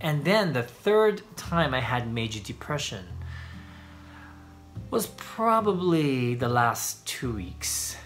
And then the third time I had major depression was probably the last 2 weeks.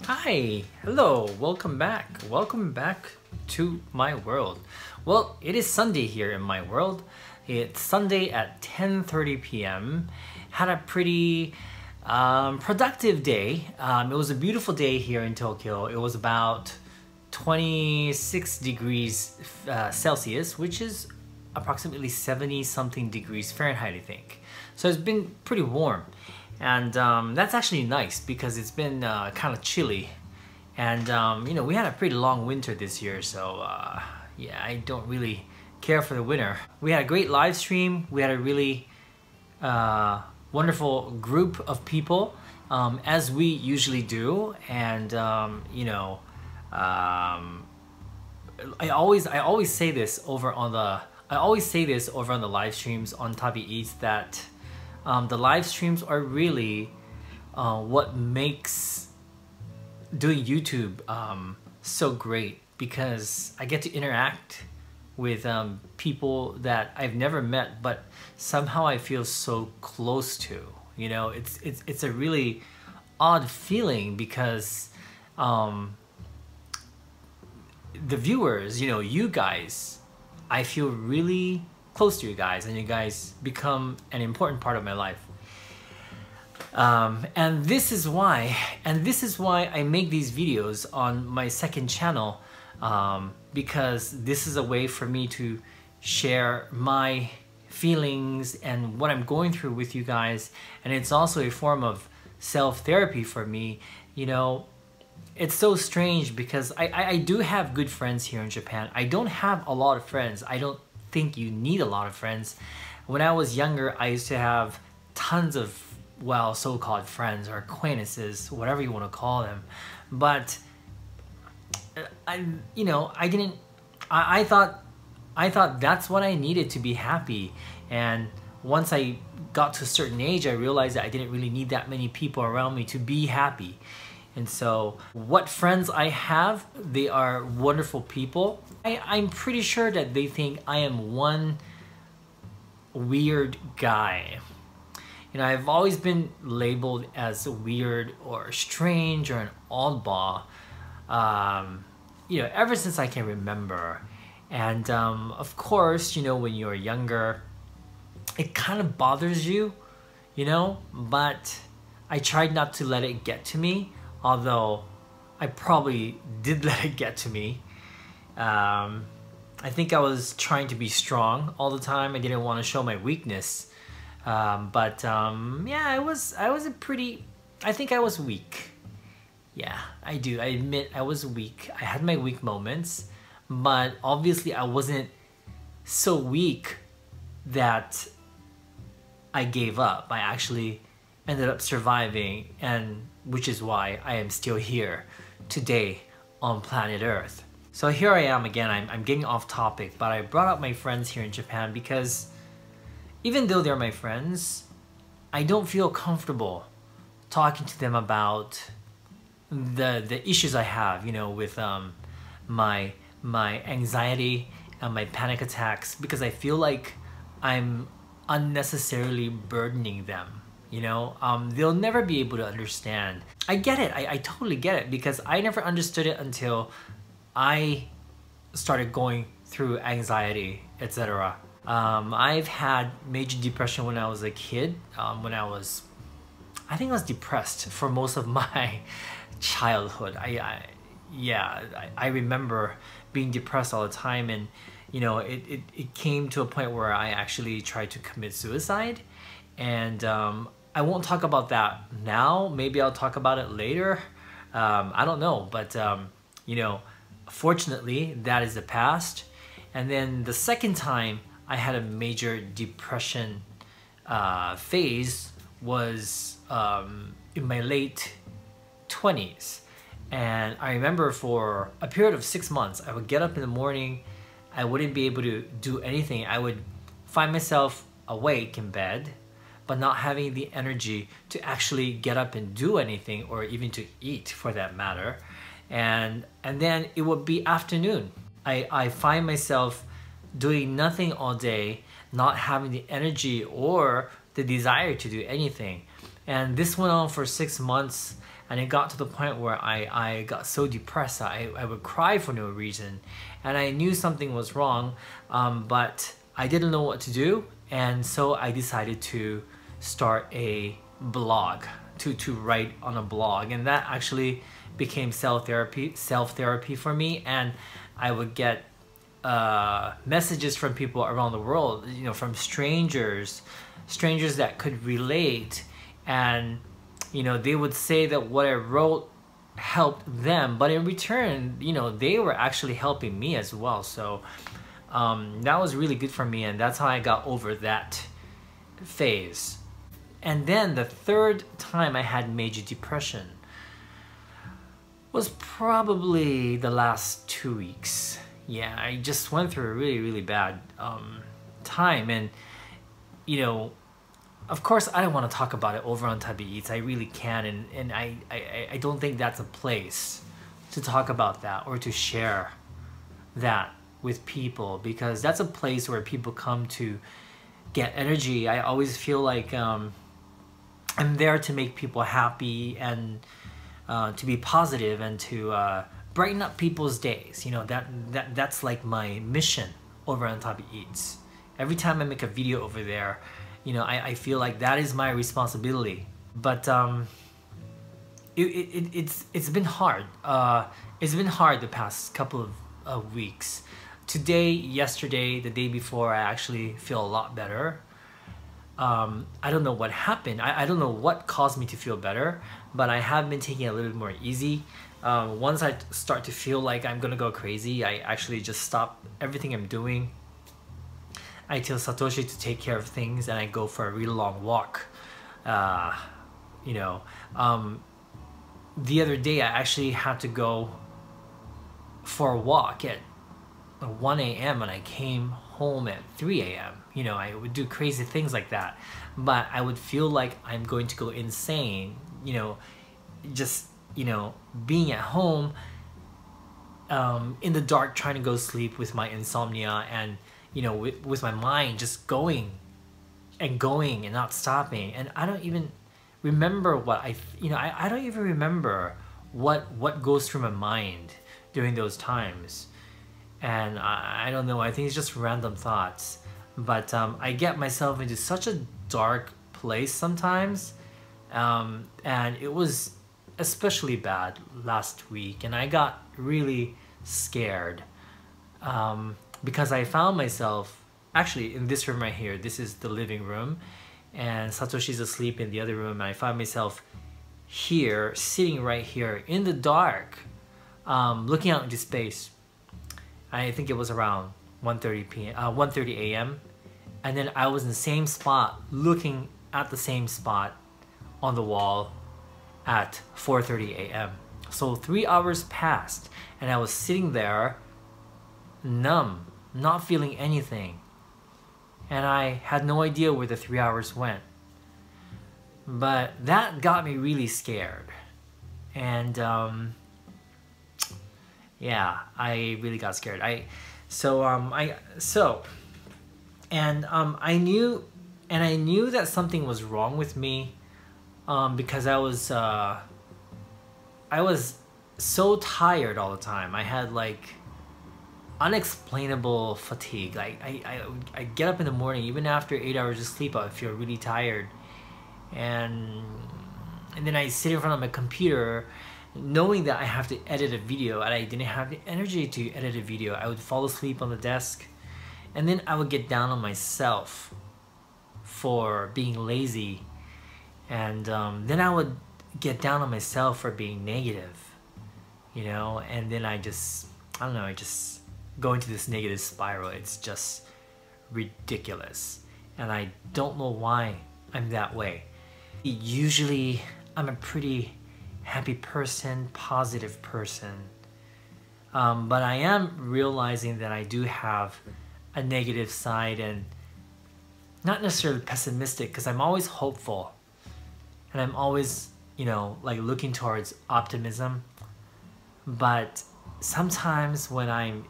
Hi, hello, welcome back. Welcome back to my world. Well, it is Sunday here in my world. It's Sunday at 10:30 p.m. Had a pretty productive day. It was a beautiful day here in Tokyo. It was about 26 degrees Celsius, which is approximately 70 something degrees Fahrenheit, I think. So it's been pretty warm, and that's actually nice because it's been kind of chilly, and you know, we had a pretty long winter this year, so yeah, I don't really care for the winter. We had a great live stream. We had a really wonderful group of people, as we usually do, and you know, I always say this over on the live streams on Tabi Eats, that the live streams are really what makes doing YouTube so great, because I get to interact with people that I've never met, but somehow I feel so close to. You know, it's a really odd feeling, because the viewers, you know, you guys, I feel really close to you guys, and you guys become an important part of my life. And this is why I make these videos on my second channel, because this is a way for me to share my feelings and what I'm going through with you guys, and it's also a form of self-therapy for me. You know, it's so strange because I do have good friends here in Japan. I don't have a lot of friends. I don't think you need a lot of friends. When I was younger, I used to have tons of, well, so-called friends or acquaintances, whatever you want to call them. But you know, I thought that's what I needed to be happy. And once I got to a certain age, I realized that I didn't really need that many people around me to be happy. And so what friends I have, they are wonderful people. I'm pretty sure that they think I am one weird guy. You know, I've always been labeled as weird or strange or an oddball, you know, ever since I can remember. And of course, you know, when you're younger, it kind of bothers you, you know, but I tried not to let it get to me, although I probably did let it get to me. I think I was trying to be strong all the time. I didn't want to show my weakness. Yeah, I think I was weak. Yeah, I admit I was weak. I had my weak moments, but obviously I wasn't so weak that I gave up. I actually ended up surviving, and which is why I am still here today on planet Earth. So here I am again. I'm getting off topic, but I brought up my friends here in Japan because even though they're my friends, I don't feel comfortable talking to them about the issues I have, you know, with my anxiety and my panic attacks, because I feel like I'm unnecessarily burdening them. You know, they'll never be able to understand. I get it. I totally get it, because I never understood it until I started going through anxiety, etc. I've had major depression when I was a kid. I think I was depressed for most of my childhood. I remember being depressed all the time, and you know, it came to a point where I actually tried to commit suicide. And I won't talk about that now. Maybe I'll talk about it later. I don't know, but you know, fortunately that is the past. And then the second time I had a major depression phase was in my late 20s. And I remember for a period of 6 months, I would get up in the morning, I wouldn't be able to do anything. I would find myself awake in bed, but not having the energy to actually get up and do anything, or even to eat for that matter. And then it would be afternoon. I find myself doing nothing all day, not having the energy or the desire to do anything. And this went on for 6 months, and it got to the point where I got so depressed I would cry for no reason. And I knew something was wrong, but I didn't know what to do. And so I decided to start a blog, to write on a blog. And that actually became self-therapy for me. And I would get messages from people around the world, you know, from strangers that could relate. And you know, they would say that what I wrote helped them, but in return, you know, they were actually helping me as well. So that was really good for me, and that's how I got over that phase. And then the third time I had major depression was probably the last 2 weeks. Yeah, I just went through a really bad time. And you know, of course I don't want to talk about it over on Tubby Eats. I really can, and I don't think that's a place to talk about that or to share that with people, because that's a place where people come to get energy. I always feel like I'm there to make people happy and to be positive and to brighten up people's days. You know, that's like my mission over on Tubby Eats. Every time I make a video over there, you know, I feel like that is my responsibility. But it's been hard. It's been hard the past couple of weeks. Today, yesterday, the day before, I actually feel a lot better. I don't know what happened. I don't know what caused me to feel better, but I have been taking it a little bit more easy. Once I start to feel like I'm gonna go crazy, I actually just stop everything I'm doing. I tell Satoshi to take care of things, and I go for a really long walk. You know, the other day I actually had to go for a walk at 1 a.m. and I came home at 3 a.m. You know, I would do crazy things like that, but I would feel like I'm going to go insane. You know, just, you know, being at home in the dark, trying to go sleep with my insomnia, and you know, with my mind just going and not stopping. And I don't even remember what I don't even remember what goes through my mind during those times. And I don't know, I think it's just random thoughts. But I get myself into such a dark place sometimes. And it was especially bad last week, and I got really scared. Because I found myself actually in this room right here. This is the living room, and Satoshi's asleep in the other room. And I found myself here, sitting right here in the dark, looking out into space. I think it was around 1:30 a.m. And then I was in the same spot, looking at the same spot on the wall at 4:30 a.m. So 3 hours passed, and I was sitting there numb, not feeling anything, and I had no idea where the 3 hours went. But that got me really scared, and yeah, I really got scared. I knew that something was wrong with me, because I was so tired all the time. I had like unexplainable fatigue. Like I get up in the morning, even after 8 hours of sleep, I would feel really tired, and then I sit in front of my computer knowing that I have to edit a video, and I didn't have the energy to edit a video. I would fall asleep on the desk, and then I would get down on myself for being lazy, and then I would get down on myself for being negative, you know, and then I just go into this negative spiral. It's just ridiculous, and I don't know why I'm that way. Usually I'm a pretty happy person, positive person, but I am realizing that I do have a negative side, and not necessarily pessimistic, because I'm always hopeful, and I'm always, you know, like looking towards optimism. But sometimes when I'm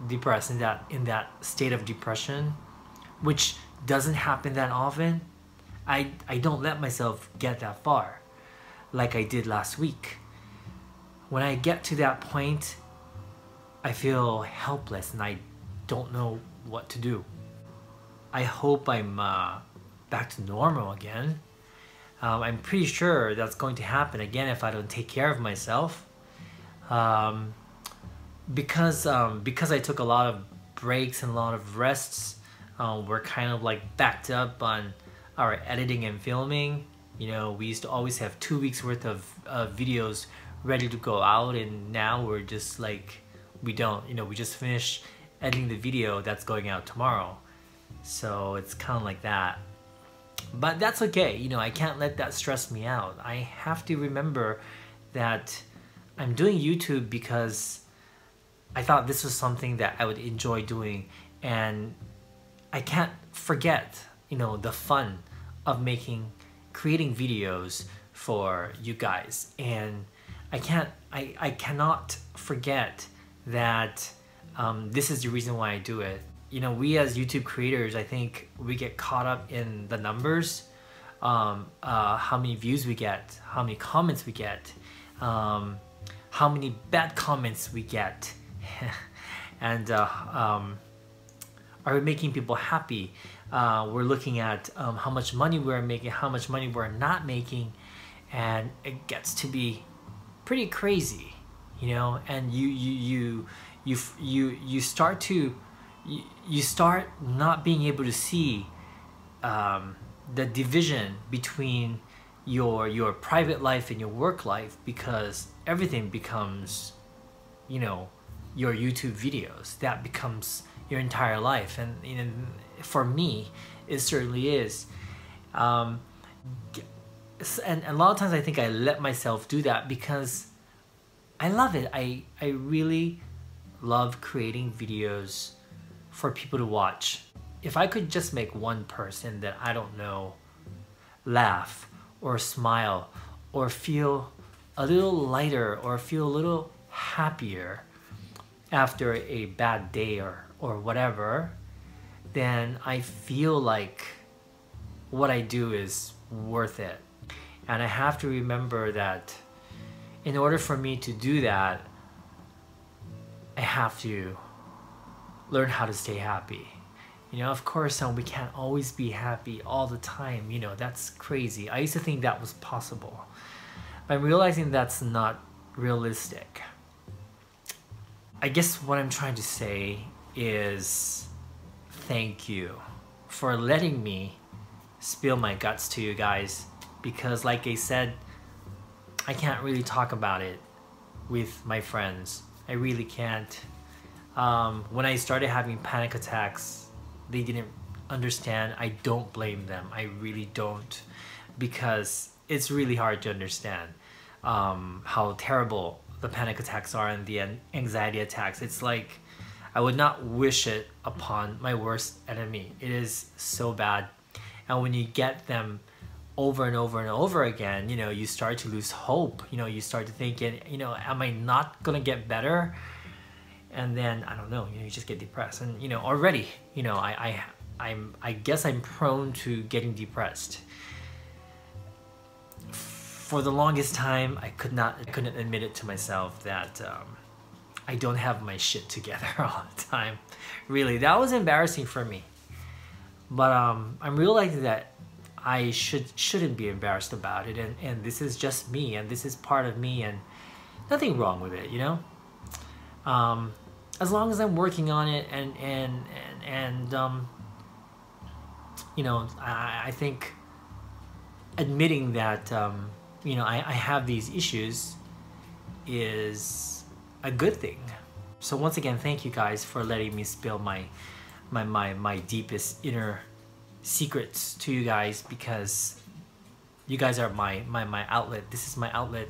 depressed, in that state of depression, which doesn't happen that often. I don't let myself get that far like I did last week. When I get to that point, I feel helpless and I don't know what to do. I hope I'm back to normal again. I'm pretty sure that's going to happen again if I don't take care of myself. Because I took a lot of breaks and a lot of rests, we're kind of like backed up on our editing and filming. You know, we used to always have 2 weeks worth of videos ready to go out, and now we're just like, we don't, you know, we just finished editing the video that's going out tomorrow. So it's kind of like that. But that's okay, you know, I can't let that stress me out. I have to remember that I'm doing YouTube because I thought this was something that I would enjoy doing, and I can't forget, you know, the fun of creating videos for you guys. And I cannot forget that this is the reason why I do it. You know, we as YouTube creators, I think we get caught up in the numbers, how many views we get, how many comments we get, how many bad comments we get, and are we making people happy? We're looking at how much money we're making, how much money we're not making, and it gets to be pretty crazy, you know. And you start not being able to see the division between your private life and your work life, because everything becomes, you know, your YouTube videos. That becomes your entire life. And you know, for me, it certainly is. And a lot of times I think I let myself do that because I love it. I really love creating videos for people to watch. If I could just make one person that I don't know laugh or smile or feel a little lighter or feel a little happier after a bad day or whatever, then I feel like what I do is worth it. And I have to remember that in order for me to do that, I have to learn how to stay happy. You know, of course, we can't always be happy all the time. You know, that's crazy. I used to think that was possible. I'm realizing that's not realistic. I guess what I'm trying to say is thank you for letting me spill my guts to you guys, because like I said, I can't really talk about it with my friends. I really can't. When I started having panic attacks, they didn't understand. I don't blame them. I really don't, because it's really hard to understand how terrible the panic attacks are and the anxiety attacks. It's like I would not wish it upon my worst enemy. It is so bad. And when you get them over and over and over again, you know, you start to lose hope. You know, you start to thinking, you know, am I not gonna get better? And then I don't know, you know, you just get depressed. And you know, already, you know, I guess I'm prone to getting depressed. For the longest time, I couldn't admit it to myself that I don't have my shit together all the time. Really, that was embarrassing for me. But I'm realizing that I shouldn't be embarrassed about it, and this is just me, and this is part of me, and nothing wrong with it, you know. As long as I'm working on it, and you know, I think admitting that you know, I have these issues is a good thing. So once again, thank you guys for letting me spill my deepest inner secrets to you guys, because you guys are my outlet. This is my outlet,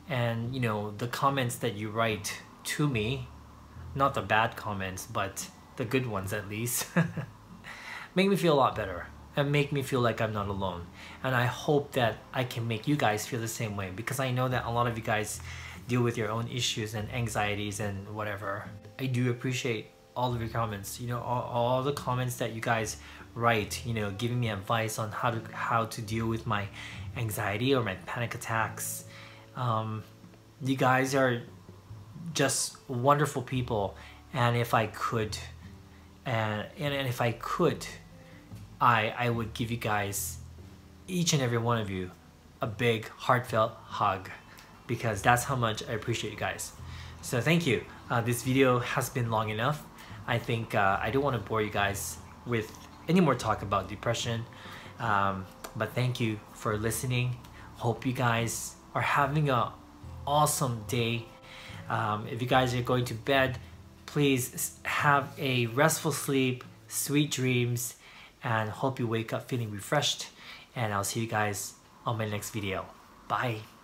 and you know, the comments that you write to me, not the bad comments, but the good ones at least, make me feel a lot better and make me feel like I'm not alone. And I hope that I can make you guys feel the same way, because I know that a lot of you guys deal with your own issues and anxieties and whatever. I do appreciate all of your comments, you know, all the comments that you guys write, you know, giving me advice on how to deal with my anxiety or my panic attacks. You guys are just wonderful people, and if I could, if I could, I would give you guys, each and every one of you, a big heartfelt hug, because that's how much I appreciate you guys. So thank you. This video has been long enough. I think I don't want to bore you guys with any more talk about depression, but thank you for listening. Hope you guys are having an awesome day. If you guys are going to bed, please have a restful sleep, sweet dreams, and hope you wake up feeling refreshed. And I'll see you guys on my next video. Bye.